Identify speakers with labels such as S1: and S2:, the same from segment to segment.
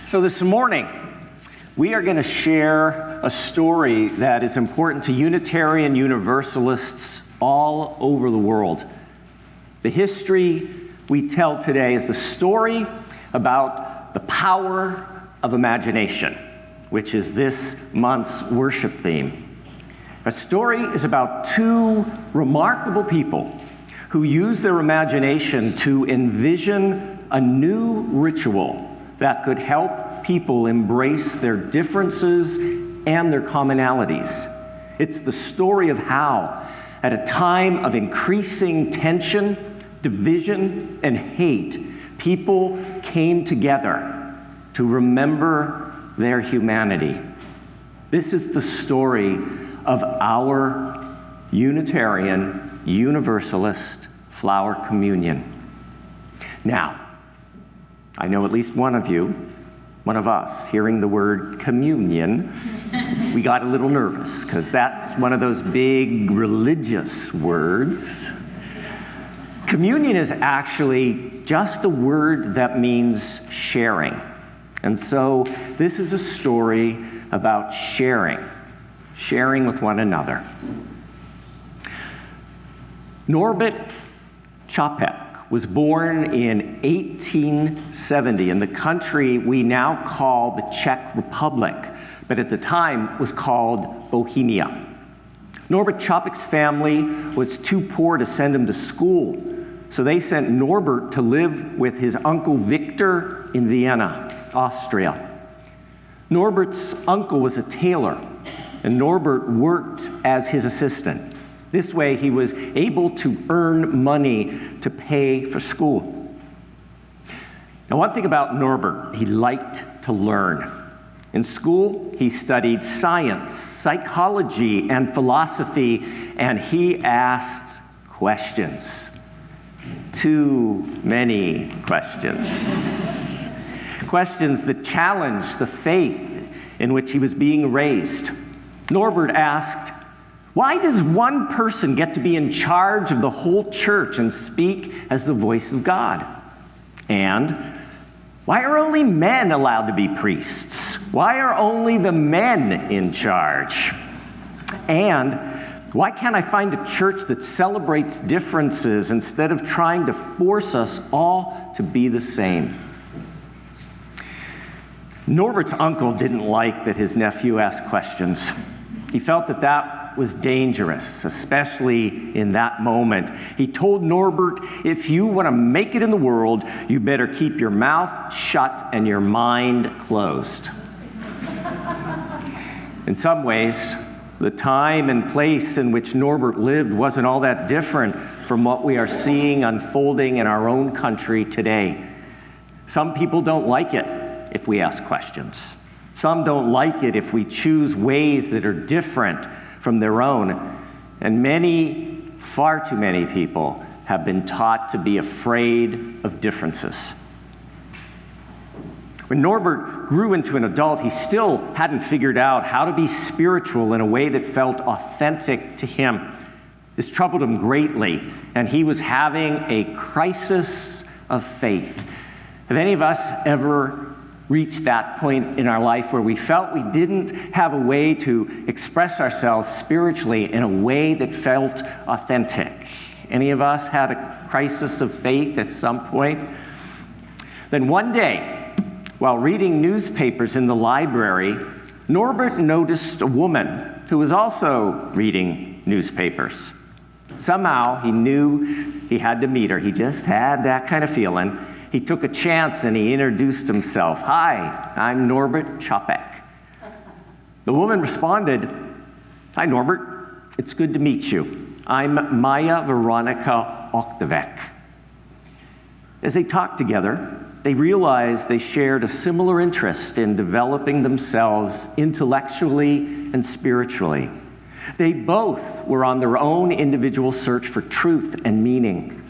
S1: So this morning, we are going to share a story that is important to Unitarian Universalists all over the world. The history we tell today is the story about the power of imagination, which is this month's worship theme. Our story is about two remarkable people who use their imagination to envision a new ritual that could help people embrace their differences and their commonalities. It's the story of how, at a time of increasing tension, division, and hate, people came together to remember their humanity. This is the story of our Unitarian Universalist flower communion. Now, I know at least one of us, hearing the word communion, we got a little nervous because that's one of those big religious words. Communion is actually just a word that means sharing. And so this is a story about sharing with one another. Norbert Čapek was born in 1870 in the country we now call the Czech Republic, but at the time was called Bohemia. Norbert Čapek's family was too poor to send him to school, so they sent Norbert to live with his uncle Victor in Vienna, Austria. Norbert's uncle was a tailor, and Norbert worked as his assistant. This way, he was able to earn money to pay for school. Now, one thing about Norbert, he liked to learn. In school, he studied science, psychology, and philosophy, and he asked questions. Too many questions. Questions that challenged the faith in which he was being raised. Norbert asked, why does one person get to be in charge of the whole church and speak as the voice of God? And why are only men allowed to be priests? Why are only the men in charge? And why can't I find a church that celebrates differences instead of trying to force us all to be the same? Norbert's uncle didn't like that his nephew asked questions. He felt that was dangerous, especially in that moment. He told Norbert, if you want to make it in the world, you better keep your mouth shut and your mind closed. In some ways, the time and place in which Norbert lived wasn't all that different from what we are seeing unfolding in our own country today. Some people don't like it if we ask questions. Some don't like it if we choose ways that are different from their own. And many, far too many people have been taught to be afraid of differences. When Norbert grew into an adult, he still hadn't figured out how to be spiritual in a way that felt authentic to him. This troubled him greatly, and he was having a crisis of faith. Have any of us ever reached that point in our life where we felt we didn't have a way to express ourselves spiritually in a way that felt authentic? Any of us had a crisis of faith at some point? Then one day, while reading newspapers in the library, Norbert noticed a woman who was also reading newspapers. Somehow, he knew he had to meet her. He just had that kind of feeling. He took a chance and he introduced himself. Hi, I'm Norbert Čapek. The woman responded, hi, Norbert. It's good to meet you. I'm Maya Veronica Oktovec. As they talked together, they realized they shared a similar interest in developing themselves intellectually and spiritually. They both were on their own individual search for truth and meaning.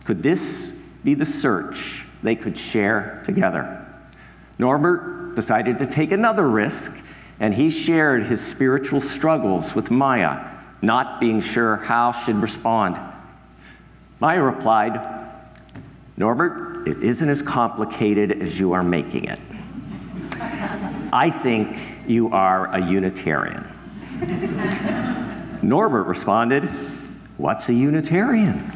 S1: Could this be the search they could share together? Norbert decided to take another risk, and he shared his spiritual struggles with Maya, not being sure how she'd respond. Maya replied, Norbert, it isn't as complicated as you are making it. I think you are a Unitarian. Norbert responded, "What's a Unitarian?"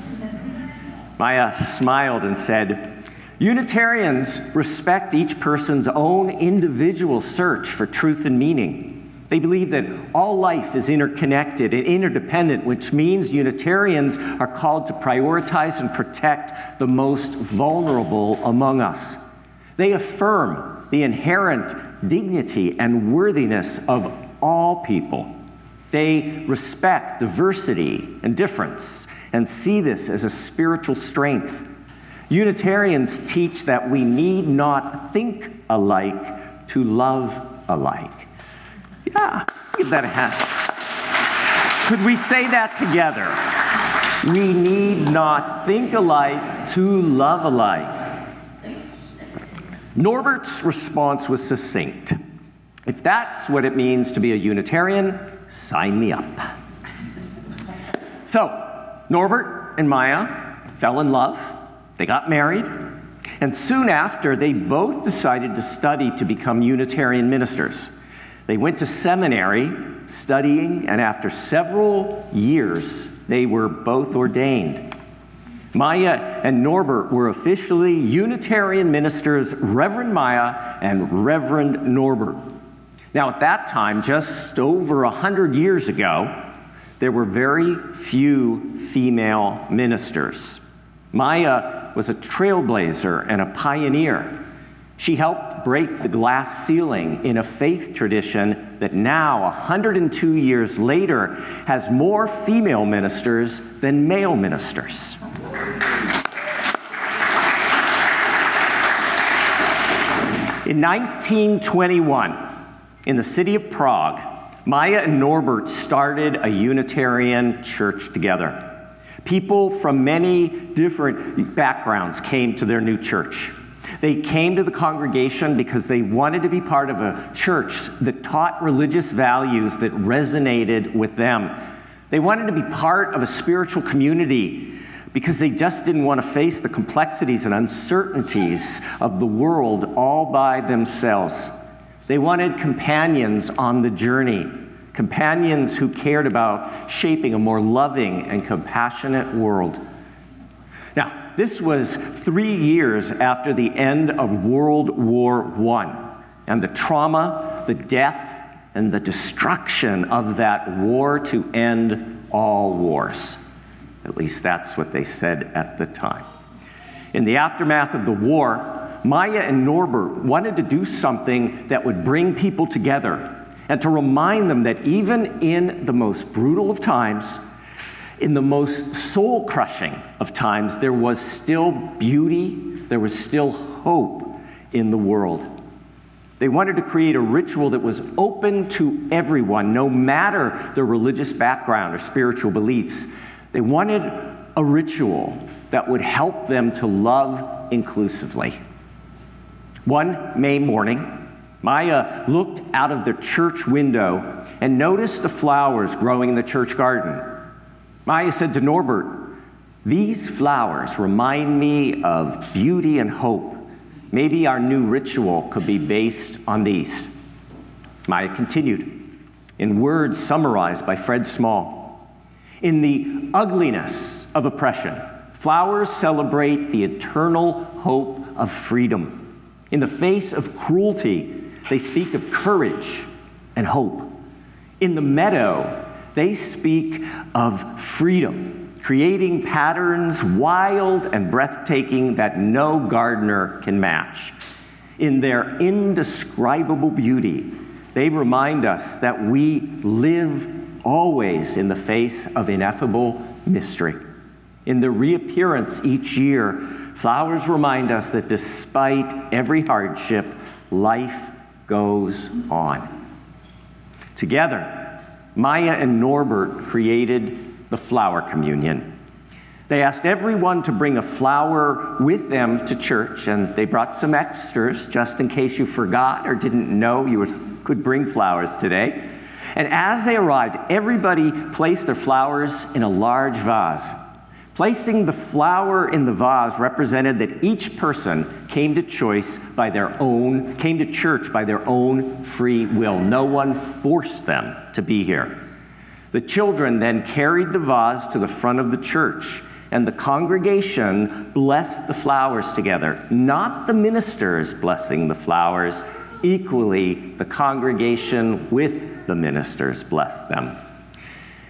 S1: Maya smiled and said, "Unitarians respect each person's own individual search for truth and meaning. They believe that all life is interconnected and interdependent, which means Unitarians are called to prioritize and protect the most vulnerable among us. They affirm the inherent dignity and worthiness of all people. They respect diversity and difference and see this as a spiritual strength. Unitarians teach that we need not think alike to love alike." Yeah, give that a hand. Could we say that together? We need not think alike to love alike. Norbert's response was succinct. If that's what it means to be a Unitarian, sign me up. So, Norbert and Maya fell in love. They got married. And soon after, they both decided to study to become Unitarian ministers. They went to seminary studying, and after several years, they were both ordained. Maya and Norbert were officially Unitarian ministers, Reverend Maya and Reverend Norbert. Now, at that time, just over 100 years ago, there were very few female ministers. Maya was a trailblazer and a pioneer. She helped break the glass ceiling in a faith tradition that now, 102 years later, has more female ministers than male ministers. In 1921, in the city of Prague, Maya and Norbert started a Unitarian church together. People from many different backgrounds came to their new church. They came to the congregation because they wanted to be part of a church that taught religious values that resonated with them. They wanted to be part of a spiritual community because they just didn't want to face the complexities and uncertainties of the world all by themselves. They wanted companions on the journey, companions who cared about shaping a more loving and compassionate world. Now, this was 3 years after the end of World War I, and the trauma, the death, and the destruction of that war to end all wars. At least that's what they said at the time. In the aftermath of the war, Maya and Norbert wanted to do something that would bring people together and to remind them that even in the most brutal of times, in the most soul-crushing of times, there was still beauty, there was still hope in the world. They wanted to create a ritual that was open to everyone, no matter their religious background or spiritual beliefs. They wanted a ritual that would help them to love inclusively. One May morning, Maya looked out of the church window and noticed the flowers growing in the church garden. Maya said to Norbert, "These flowers remind me of beauty and hope. Maybe our new ritual could be based on these." Maya continued, in words summarized by Fred Small, "In the ugliness of oppression, flowers celebrate the eternal hope of freedom. In the face of cruelty, they speak of courage and hope. In the meadow, they speak of freedom, creating patterns wild and breathtaking that no gardener can match. In their indescribable beauty, they remind us that we live always in the face of ineffable mystery. In the reappearance each year, flowers remind us that despite every hardship, life goes on." Together, Maya and Norbert created the Flower Communion. They asked everyone to bring a flower with them to church, and they brought some extras just in case you forgot or didn't know you could bring flowers today. And as they arrived, everybody placed their flowers in a large vase. Placing the flower in the vase represented that each person came to church by their own free will. No one forced them to be here. The children then carried the vase to the front of the church, and the congregation blessed the flowers together. Not the ministers blessing the flowers. Equally, the congregation with the ministers blessed them.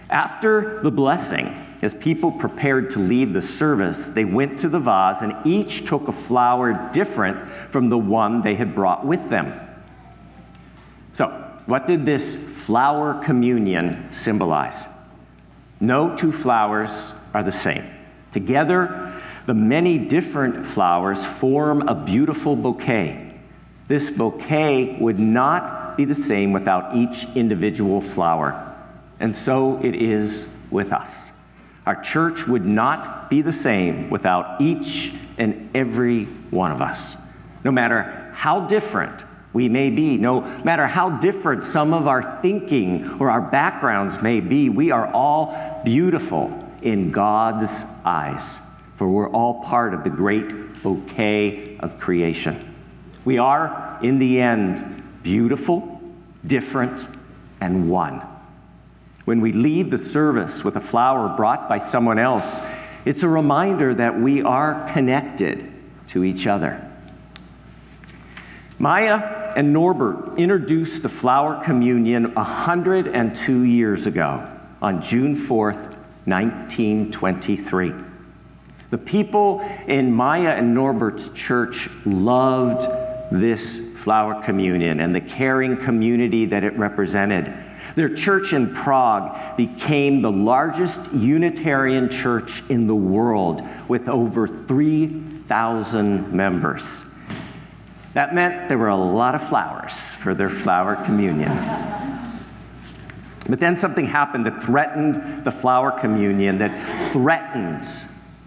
S1: After the blessing, as people prepared to leave the service, they went to the vase and each took a flower different from the one they had brought with them. So, what did this flower communion symbolize? No two flowers are the same. Together, the many different flowers form a beautiful bouquet. This bouquet would not be the same without each individual flower. And so it is with us. Our church would not be the same without each and every one of us. No matter how different we may be, no matter how different some of our thinking or our backgrounds may be, we are all beautiful in God's eyes, for we're all part of the great bouquet of creation. We are, in the end, beautiful, different, and one. When we leave the service with a flower brought by someone else, it's a reminder that we are connected to each other. Maya and Norbert introduced the flower communion 102 years ago on June 4th, 1923. The people in Maya and Norbert's church loved this flower communion and the caring community that it represented. Their church in Prague became the largest Unitarian church in the world with over 3,000 members. That meant there were a lot of flowers for their flower communion. But then something happened that threatened the flower communion, that threatened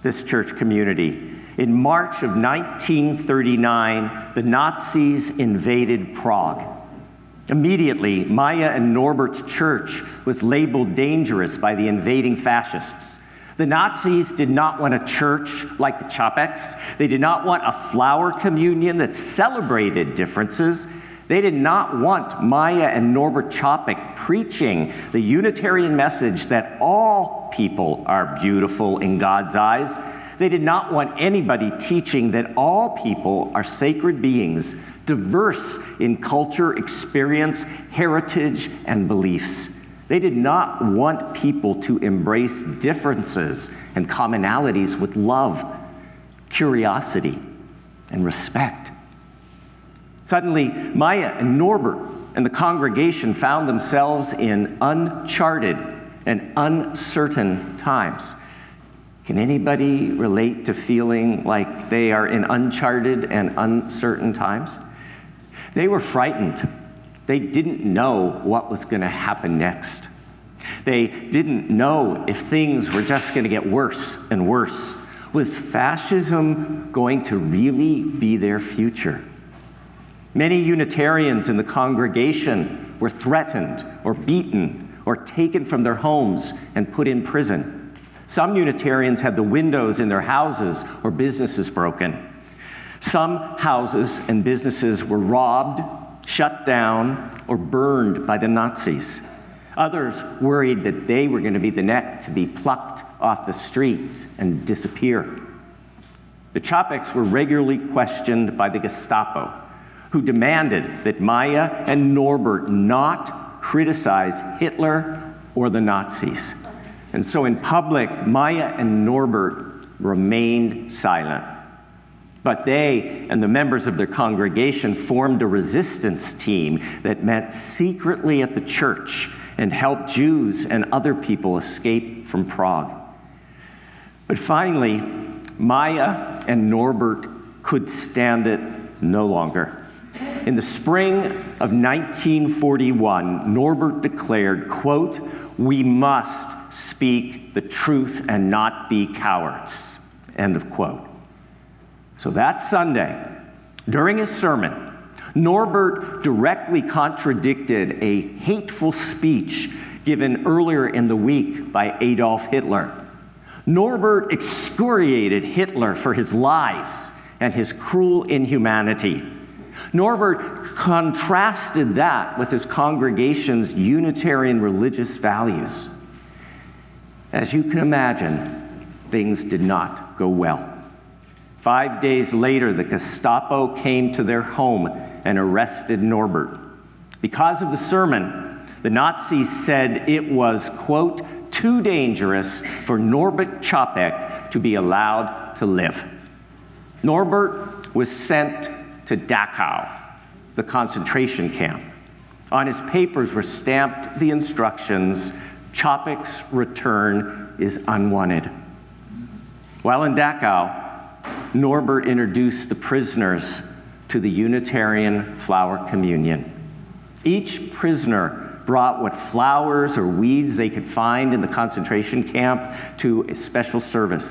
S1: this church community. In March of 1939, the Nazis invaded Prague. Immediately, Maya and Norbert's church was labeled dangerous by the invading fascists. The Nazis did not want a church like the Chapeks. They did not want a flower communion that celebrated differences. They did not want Maya and Norbert Chapek preaching the Unitarian message that all people are beautiful in God's eyes. They did not want anybody teaching that all people are sacred beings, diverse in culture, experience, heritage, and beliefs. They did not want people to embrace differences and commonalities with love, curiosity, and respect. Suddenly, Maya and Norbert and the congregation found themselves in uncharted and uncertain times. Can anybody relate to feeling like they are in uncharted and uncertain times? They were frightened. They didn't know what was going to happen next. They didn't know if things were just going to get worse and worse. Was fascism going to really be their future? Many Unitarians in the congregation were threatened or beaten or taken from their homes and put in prison. Some Unitarians had the windows in their houses or businesses broken. Some houses and businesses were robbed, shut down, or burned by the Nazis. Others worried that they were going to be the next to be plucked off the streets and disappear. The Chapeks were regularly questioned by the Gestapo, who demanded that Maya and Norbert not criticize Hitler or the Nazis. And so in public, Maya and Norbert remained silent. But they and the members of their congregation formed a resistance team that met secretly at the church and helped Jews and other people escape from Prague. But finally, Maya and Norbert could stand it no longer. In the spring of 1941, Norbert declared, quote, "We must speak the truth and not be cowards," end of quote. So that Sunday, during his sermon, Norbert directly contradicted a hateful speech given earlier in the week by Adolf Hitler. Norbert excoriated Hitler for his lies and his cruel inhumanity. Norbert contrasted that with his congregation's Unitarian religious values. As you can imagine, things did not go well. 5 days later, the Gestapo came to their home and arrested Norbert. Because of the sermon, the Nazis said it was, quote, too dangerous for Norbert Čapek to be allowed to live. Norbert was sent to Dachau, the concentration camp. On his papers were stamped the instructions, Čapek's return is unwanted. While in Dachau, Norbert introduced the prisoners to the Unitarian flower communion. Each prisoner brought what flowers or weeds they could find in the concentration camp to a special service.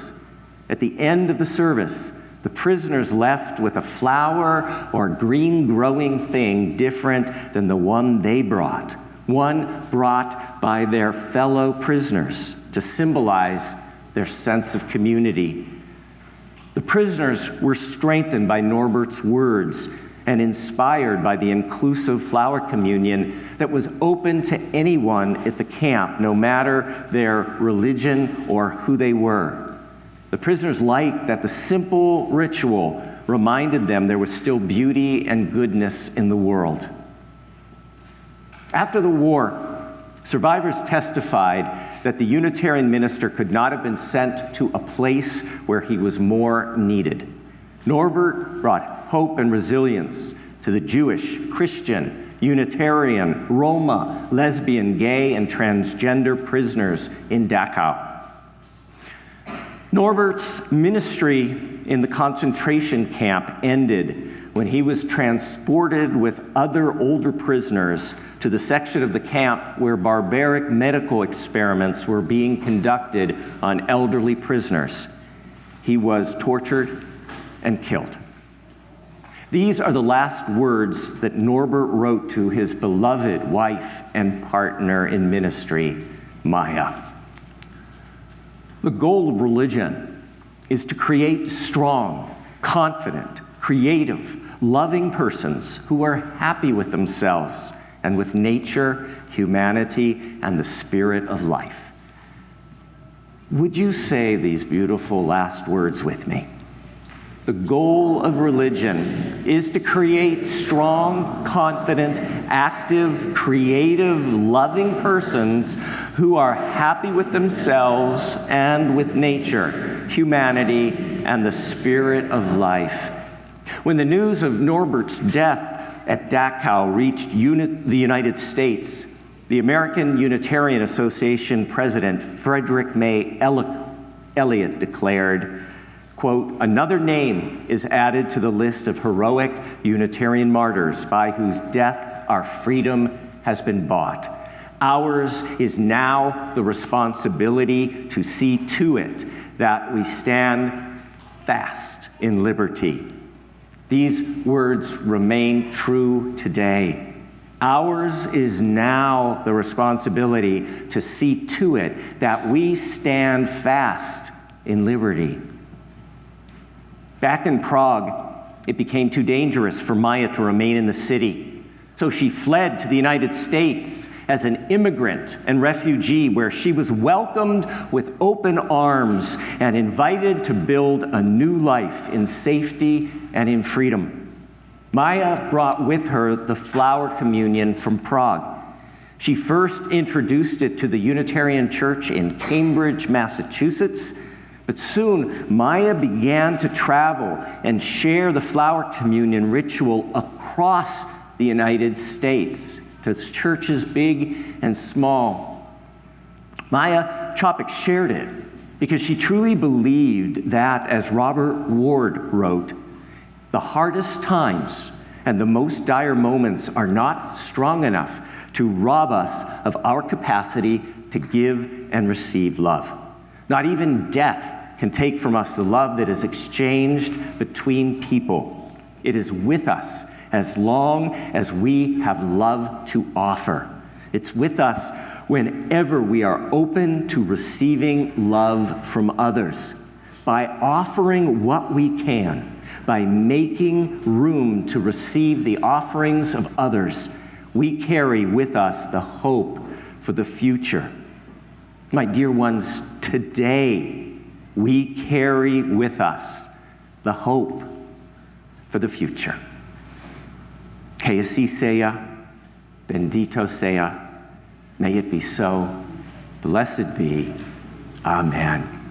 S1: At the end of the service, the prisoners left with a flower or green growing thing different than the one they brought, one brought by their fellow prisoners to symbolize their sense of community. The prisoners were strengthened by Norbert's words and inspired by the inclusive flower communion that was open to anyone at the camp, no matter their religion or who they were. The prisoners liked that the simple ritual reminded them there was still beauty and goodness in the world. After the war, survivors testified that the Unitarian minister could not have been sent to a place where he was more needed. Norbert brought hope and resilience to the Jewish, Christian, Unitarian, Roma, lesbian, gay, and transgender prisoners in Dachau. Norbert's ministry in the concentration camp ended when he was transported with other older prisoners to the section of the camp where barbaric medical experiments were being conducted on elderly prisoners. He was tortured and killed. These are the last words that Norbert wrote to his beloved wife and partner in ministry, Maya. The goal of religion is to create strong, confident, creative, loving persons who are happy with themselves and with nature, humanity, and the spirit of life. Would you say these beautiful last words with me? The goal of religion is to create strong, confident, active, creative, loving persons who are happy with themselves and with nature, humanity, and the spirit of life. When the news of Norbert's death at Dachau reached the United States, the American Unitarian Association president, Frederick May Elliott, declared, quote, another name is added to the list of heroic Unitarian martyrs by whose death our freedom has been bought. Ours is now the responsibility to see to it that we stand fast in liberty. These words remain true today. Ours is now the responsibility to see to it that we stand fast in liberty. Back in Prague, it became too dangerous for Maya to remain in the city. So she fled to the United States as an immigrant and refugee, where she was welcomed with open arms and invited to build a new life in safety and in freedom. Maya brought with her the flower communion from Prague. She first introduced it to the Unitarian Church in Cambridge, Massachusetts, but soon Maya began to travel and share the flower communion ritual across the United States to churches big and small. Maya Čapek shared it because she truly believed that, as Robert Ward wrote, the hardest times and the most dire moments are not strong enough to rob us of our capacity to give and receive love. Not even death can take from us the love that is exchanged between people. It is with us as long as we have love to offer. It's with us whenever we are open to receiving love from others, by offering what we can, by making room to receive the offerings of others, we carry with us the hope for the future. My dear ones, today we carry with us the hope for the future. Que así sea, bendito sea, may it be so, blessed be, amen.